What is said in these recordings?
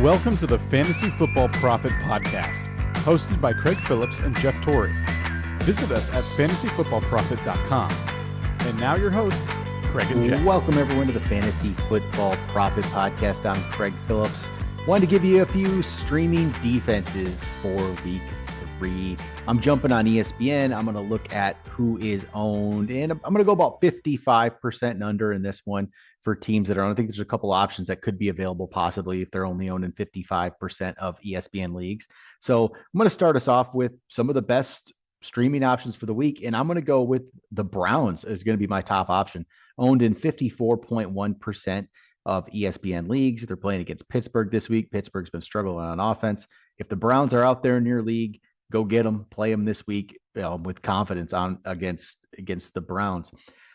Welcome to the Fantasy Football Profit Podcast, hosted by Craig Phillips and Jeff Torrey. Visit us at fantasyfootballprofit.com. And now your hosts, Craig and Jeff. Welcome everyone to the Fantasy Football Profit Podcast. I'm Craig Phillips. Wanted to give you a few streaming defenses for week 3. I'm jumping on ESPN. I'm going to look at who is owned, and I'm going to go about 55% and under in this one for teams that are on. I think there's a couple options that could be available possibly if they're only owned in 55% of ESPN leagues. So I'm going to start us off with some of the best streaming options for the week, and I'm going to go with the Browns is going to be my top option, owned in 54.1% of ESPN leagues. They're playing against Pittsburgh this week. Pittsburgh's been struggling on offense. If the Browns are out there in your league, go get them, play them this week with confidence on against the Browns.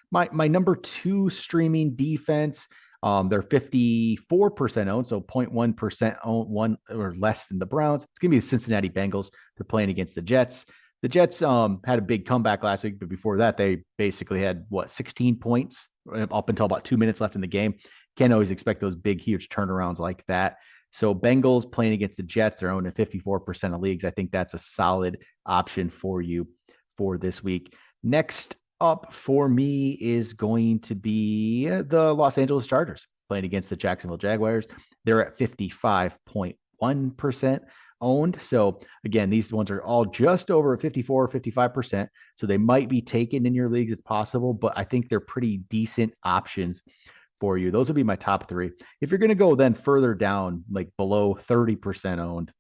My number 2 streaming defense, they're 54% owned, so 0.1% owned, one or less than the Browns. It's going to be the Cincinnati Bengals. They're playing against the Jets. The Jets had a big comeback last week, but before that, they basically had, 16 points up until about 2 minutes left in the game. Can't always expect those big, huge turnarounds like that. So Bengals playing against the Jets, they're owned in 54% of leagues. I think that's a solid option for you for this week. Next up for me is going to be the Los Angeles Chargers playing against the Jacksonville Jaguars. They're at 55.1% owned. So again, these ones are all just over 54 or 55%. So they might be taken in your leagues. It's possible, but I think they're pretty decent options for you. Those would be my top 3. If you're going to go then further down, like below 30% owned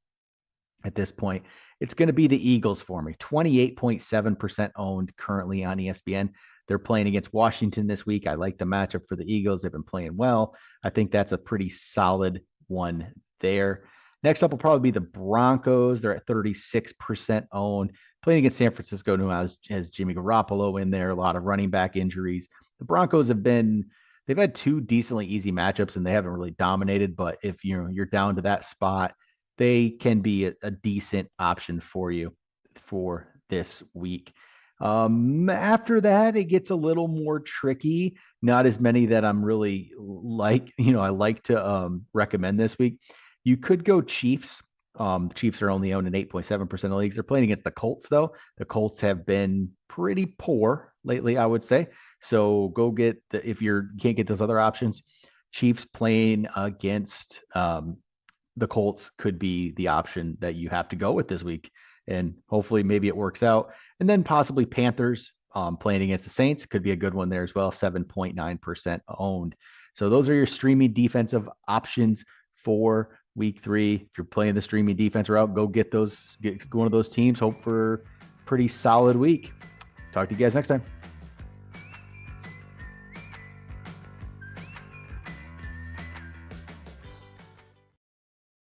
at this point, it's going to be the Eagles for me. 28.7% owned currently on ESPN. They're playing against Washington this week. I like the matchup for the Eagles. They've been playing well. I think that's a pretty solid one there. Next up will probably be the Broncos. They're at 36% owned. Playing against San Francisco, who has Jimmy Garoppolo in there, a lot of running back injuries. The Broncos they've had 2 decently easy matchups, and they haven't really dominated. But if you're down to that spot, they can be a decent option for you for this week. After that, it gets a little more tricky. Not as many that I'm really I like to recommend this week. You could go Chiefs. The Chiefs are only owned in 8.7% of leagues. They're playing against the Colts, though. The Colts have been pretty poor lately, I would say. So go get if you can't get those other options, Chiefs playing against the Colts could be the option that you have to go with this week. And hopefully maybe it works out. And then possibly Panthers playing against the Saints could be a good one there as well. 7.9% owned. So those are your streaming defensive options for week 3. If you're playing the streaming defense route, go get one of those teams. Hope for a pretty solid week. Talk to you guys next time.